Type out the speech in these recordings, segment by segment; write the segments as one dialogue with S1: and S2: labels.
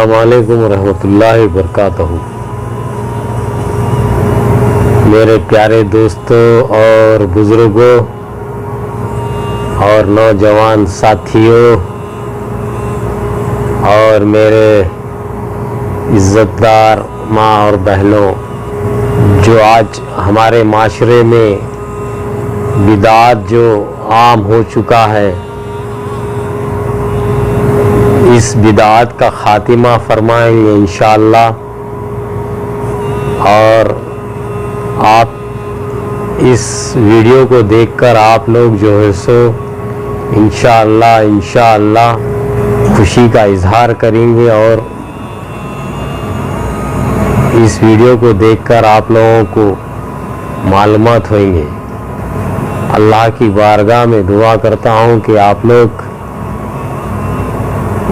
S1: अस्सलाम वालेकुम रहमतुल्लाहि वबरकातुहू। मेरे प्यारे दोस्तों और बुज़ुर्गों और नौजवान साथियों और मेरे इज़्ज़तदार माँ और बहनों, जो आज हमारे माशरे में बिदात जो आम हो चुका है, इस बिदात का ख़ातिमा फरमाएंगे इंशाअल्लाह। और आप इस वीडियो को देखकर आप लोग जो है सो इंशाअल्लाह खुशी का इजहार करेंगे और इस वीडियो को देखकर आप लोगों को मालूमात होंगे। अल्लाह की बारगाह में दुआ करता हूँ कि आप लोग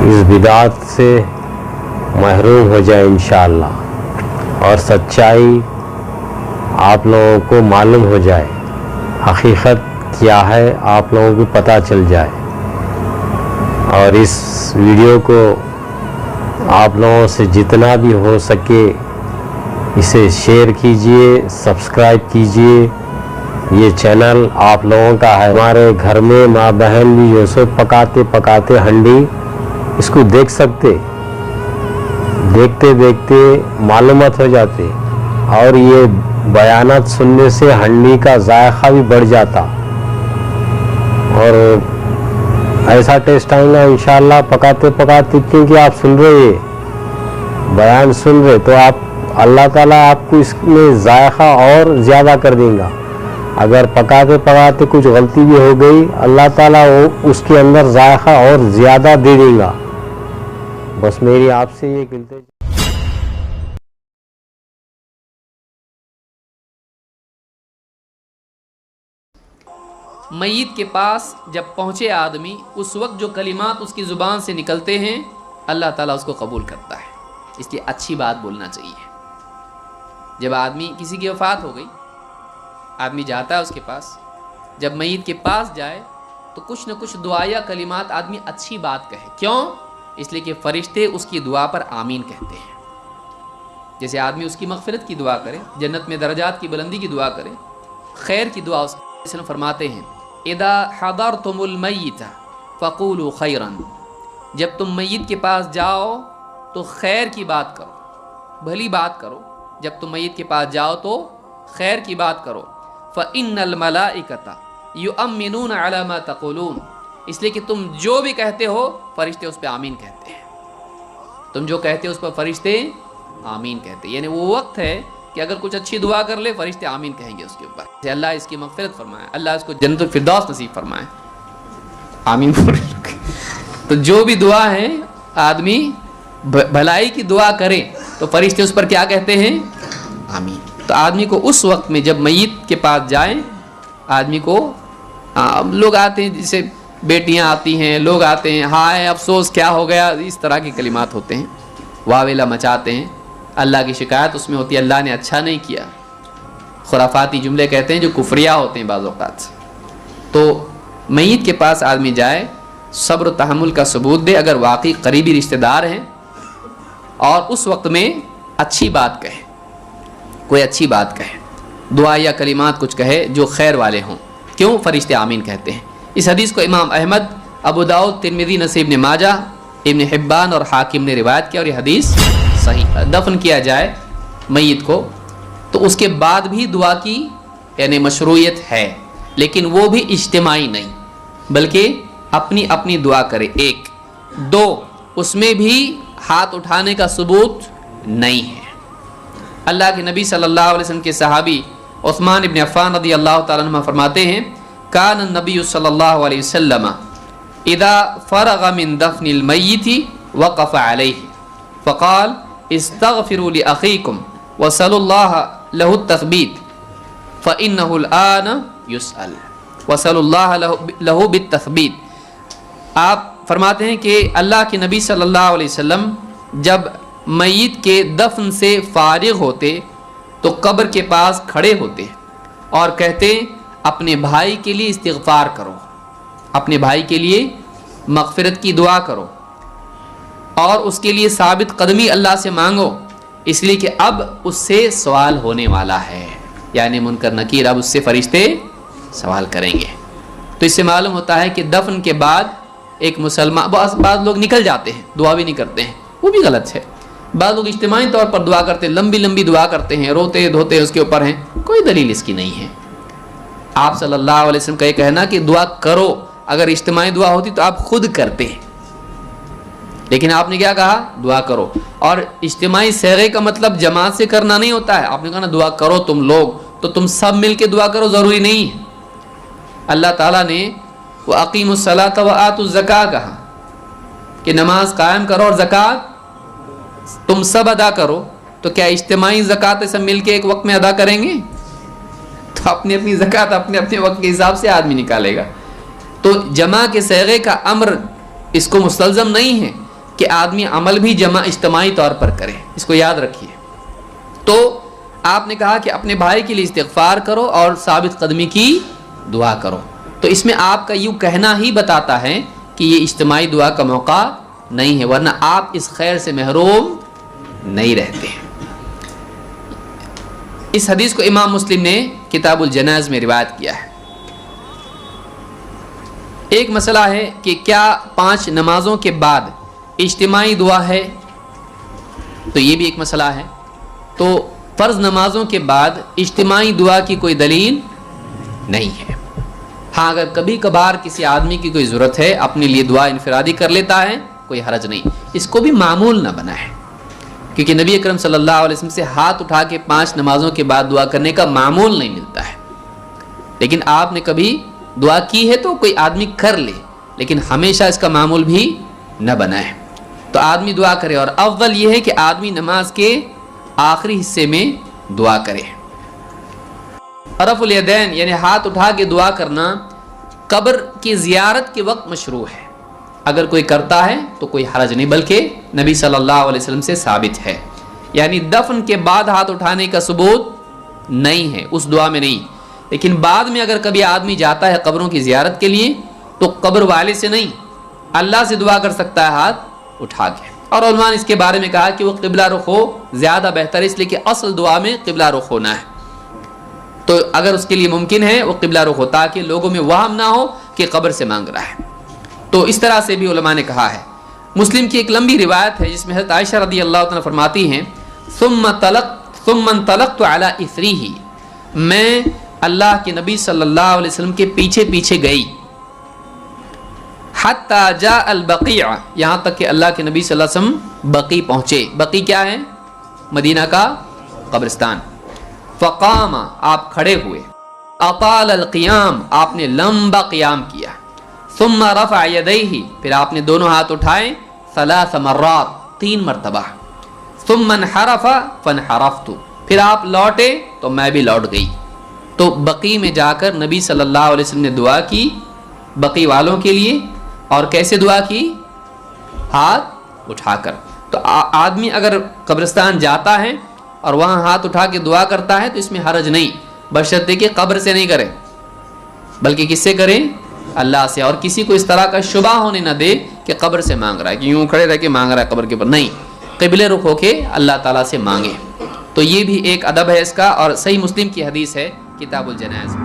S1: इस बिदात से महरूम हो जाए इंशाअल्लाह और सच्चाई आप लोगों को मालूम हो जाए, हकीकत क्या है आप लोगों को पता चल जाए। और इस वीडियो को आप लोगों से जितना भी हो सके इसे शेयर कीजिए, सब्सक्राइब कीजिए। ये चैनल आप लोगों का है। हमारे घर में माँ बहन भी जो सो पकाते पकाते हंडी इसको देख सकते, देखते देखते मालूमात हो जाते और ये बयानात सुनने से हंडी का जायका भी बढ़ जाता और ऐसा टेस्ट आएगा इंशाअल्लाह पकाते पकाते। क्योंकि आप सुन रहे हैं, बयान सुन रहे, तो आप अल्लाह ताला आपको इसमें जायका और ज़्यादा कर देगा। अगर पकाते पकाते कुछ गलती भी हो गई, अल्लाह ताला वो उसके अंदर जायका और ज़्यादा दे देगा। बस मेरी आपसे ये गिल्ते।
S2: मय्यत के पास जब पहुँचे आदमी, उस वक्त जो कलिमात उसकी ज़ुबान से निकलते हैं अल्लाह ताला उसको कबूल करता है। इसलिए अच्छी बात बोलना चाहिए। जब आदमी किसी की वफ़ात हो गई, आदमी जाता है उसके पास, जब मय्यत के पास जाए तो कुछ न कुछ दुआ या कलिमात आदमी अच्छी बात कहे। क्यों? इसलिए कि फ़रिश्ते उसकी दुआ पर आमीन कहते हैं। जैसे आदमी उसकी मग़फ़िरत की दुआ करे, जन्नत में दर्जात की बुलंदी की दुआ करे, खैर की दुआ उसके फरमाते हैं, इदा हदरतुमुल मय्यित फ़क़ूलू खैरन। जब तुम मय्यत के पास जाओ तो खैर की बात करो, भली बात करो। जब तुम मय्यत के पास जाओ तो खैर की बात करो। फ़इन्नल मलाइकता युअम्मिनून अला मा तक़ूलून। इसलिए कि तुम जो भी कहते हो फरिश्ते उस पर आमीन कहते हैं। तुम जो कहते हो उस पर फरिश्ते आमीन कहते हैं। यानी वो वक्त है कि अगर कुछ अच्छी दुआ कर ले फरिश्ते आमीन कहेंगे उसके ऊपर। अल्लाह इसकी मग़फ़िरत फरमाए, अल्लाह इसको जन्नतुल फ़िरदौस नसीब फरमाए, आमीन। तो जो भी दुआ है आदमी भलाई की दुआ करे तो फरिश्ते उस पर क्या कहते हैं? आमीन। तो आदमी को उस वक्त में जब मय्यत के पास जाए, आदमी को लोग आते हैं, जैसे बेटियां आती हैं, लोग आते हैं, हाय अफसोस क्या हो गया, इस तरह के कलिमात होते हैं, वावेला मचाते हैं, अल्लाह की शिकायत उसमें होती है, अल्लाह ने अच्छा नहीं किया। खुराफाती जुमले कहते हैं जो कुफरिया होते हैं बाज़ औक़ात। तो मय्यत के पास आदमी जाए, सब्र तहम्मुल का सबूत दे अगर वाकई करीबी रिश्तेदार हैं, और उस वक्त में अच्छी बात कहे, कोई अच्छी बात कहे, दुआ या कलिमात कुछ कहे जो खैर वाले हों। क्यों? फरिश्ते आमीन कहते हैं। इस हदीस को इमाम अहमद, अबू दाऊद, तिरमिज़ी, नसीब ने माजा, इब्न हिब्बान और हाकिम ने रिवायत किया और यह हदीस सही। दफन किया जाए मय्यत को तो उसके बाद भी दुआ की यानी मशरूयत है, लेकिन वो भी इज्तिमाई नहीं, बल्कि अपनी अपनी दुआ करे। एक दो, उसमें भी हाथ उठाने का सबूत नहीं है। अल्लाह के नबी सल्लल्लाहु अलैहि वसल्लम के सहाबी उस्मान इब्न अफ़्फ़ान रज़ी अल्लाह तआला अन्हु फरमाते हैं, कान नबी सल्लल्लाहु अलैहि वसल्लम इदा फ़रग़ मिन दफ़निल मय्यिति वक़फ़ अलैहि फ़क़ाल इस्तग़फ़िरू लि अख़ीकुम वसल्लुल्लाह लहु तस्बीत फ़इन्नहुल आन युसअल वसल्लुल्लाह लहु बित्तस्बीत। आप फरमाते हैं कि अल्लाह के नबी सल्लल्लाहु अलैहि वसल्लम जब मय्यत के दफन से फारिग होते तो कब्र के पास खड़े होते और कहते, अपने भाई के लिए इस्तिग़फ़ार करो, अपने भाई के लिए मग़फ़िरत की दुआ करो, اور اس کے لیے ثابت قدمی اللہ سے مانگو، اس لیے کہ اب اس سے سوال ہونے والا ہے، یعنی منکر نکیر اب اس سے فرشتے سوال کریں گے۔ تو اس سے معلوم ہوتا ہے کہ دفن کے بعد ایک مسلمان، بعض لوگ نکل جاتے ہیں، دعا بھی نہیں کرتے ہیں، وہ بھی غلط ہے۔ بعض لوگ اجتماعی طور پر دعا کرتے ہیں، لمبی لمبی دعا کرتے ہیں، روتے دھوتے اس کے اوپر ہیں، کوئی دلیل اس کی نہیں ہے۔ آپ صلی اللہ علیہ وسلم کا یہ کہنا کہ دعا کرو، اگر اجتماعی دعا ہوتی تو آپ خود کرتے، لیکن آپ نے کیا کہا؟ دعا کرو۔ اور اجتماعی صیغے کا مطلب جماعت سے کرنا نہیں ہوتا ہے۔ آپ نے کہا نا دعا کرو تم لوگ، تو تم سب مل کے دعا کرو، ضروری نہیں ہے۔ اللہ تعالیٰ نے وَأَقِيمُوا الصَّلَاةَ وَآتُوا الزَّكَاةَ کہا کہ نماز قائم کرو اور زکوٰۃ تم سب ادا کرو، تو کیا اجتماعی زکوٰۃ سب مل کے ایک وقت میں ادا کریں گے؟ تو اپنی اپنی زکوٰۃ اپنے اپنے وقت کے حساب سے آدمی نکالے گا۔ تو جمع کے صیغے کا امر اس کو مستلزم نہیں ہے کہ آدمی عمل بھی جمع اجتماعی طور پر کرے، اس کو یاد رکھیے۔ تو آپ نے کہا کہ اپنے بھائی کے لیے استغفار کرو اور ثابت قدمی کی دعا کرو، تو اس میں آپ کا یوں کہنا ہی بتاتا ہے کہ یہ اجتماعی دعا کا موقع نہیں ہے، ورنہ آپ اس خیر سے محروم نہیں رہتے ہیں۔ اس حدیث کو امام مسلم نے کتاب الجنائز میں روایت کیا ہے۔ ایک مسئلہ ہے کہ کیا 5 نمازوں کے بعد اجتماعی دعا ہے، تو یہ بھی ایک مسئلہ ہے۔ تو فرض نمازوں کے بعد اجتماعی دعا کی کوئی دلیل نہیں ہے۔ ہاں اگر کبھی کبھار کسی آدمی کی کوئی ضرورت ہے، اپنے لیے دعا انفرادی کر لیتا ہے، کوئی حرج نہیں، اس کو بھی معمول نہ بنائے، کیونکہ نبی اکرم صلی اللہ علیہ وسلم سے ہاتھ اٹھا کے 5 نمازوں کے بعد دعا کرنے کا معمول نہیں ملتا ہے۔ لیکن آپ نے کبھی دعا کی ہے تو کوئی آدمی کر لے، لیکن ہمیشہ اس کا معمول بھی نہ بنائے۔ تو آدمی دعا کرے، اور اول یہ ہے کہ آدمی نماز کے آخری حصے میں دعا کرے۔ رفع الیدین یعنی ہاتھ اٹھا کے دعا کرنا قبر کی زیارت کے وقت مشروع ہے، اگر کوئی کرتا ہے تو کوئی حرج نہیں، بلکہ نبی صلی اللہ علیہ وسلم سے ثابت ہے۔ یعنی دفن کے بعد ہاتھ اٹھانے کا ثبوت نہیں ہے اس دعا میں نہیں، لیکن بعد میں اگر کبھی آدمی جاتا ہے قبروں کی زیارت کے لیے تو قبر والے سے نہیں، اللہ سے دعا کر سکتا ہے ہاتھ اٹھا کے۔ اور علماء نے اس کے بارے میں کہا کہ وہ قبلہ رخ ہو زیادہ بہتر ہے، اس لیے کہ اصل دعا میں قبلہ رخ ہونا ہے۔ تو اگر اس کے لیے ممکن ہے وہ قبلہ رخ ہو، تاکہ لوگوں میں وہم نہ ہو کہ قبر سے مانگ رہا ہے۔ تو اس طرح سے بھی علماء نے کہا ہے۔ مسلم کی ایک لمبی روایت ہے جس میں حضرت عائشہ رضی اللہ عنہ فرماتی ہیں ثم انطلقت علی اثریہ، میں اللہ کے نبی صلی اللہ علیہ وسلم کے پیچھے پیچھے گئی، حتی جاء البقیع، یہاں تک کہ اللہ کے نبی صلی اللہ علیہ وسلم بقیع پہنچے۔ بقیع کیا ہے؟ مدینہ کا قبرستان۔ فقام، آپ کھڑے ہوئے، اطال القیام، آپ نے لمبا قیام کیا، ثم رفع یدیہ، پھر آپ نے دونوں ہاتھ اٹھائے، 3 مرات، 3 مرتبہ، ثم انحرف فانحرفت، پھر آپ لوٹے تو میں بھی لوٹ گئی۔ تو بقیع میں جا کر نبی صلی اللہ علیہ وسلم نے دعا کی بقیع والوں کے لیے، اور کیسے دعا کی؟ ہاتھ اٹھا کر۔ تو آدمی اگر قبرستان جاتا ہے اور وہاں ہاتھ اٹھا کے دعا کرتا ہے تو اس میں حرج نہیں، بشرطے کہ قبر سے نہیں کرے، بلکہ کس سے کرے؟ اللہ سے۔ اور کسی کو اس طرح کا شبہ ہونے نہ دے کہ قبر سے مانگ رہا ہے، کہ یوں کھڑے رہ کے مانگ رہا ہے قبر کے اوپر، نہیں، قبلے رخ ہو کے اللہ تعالیٰ سے مانگے۔ تو یہ بھی ایک ادب ہے اس کا، اور صحیح مسلم کی حدیث ہے کتاب الجنائز۔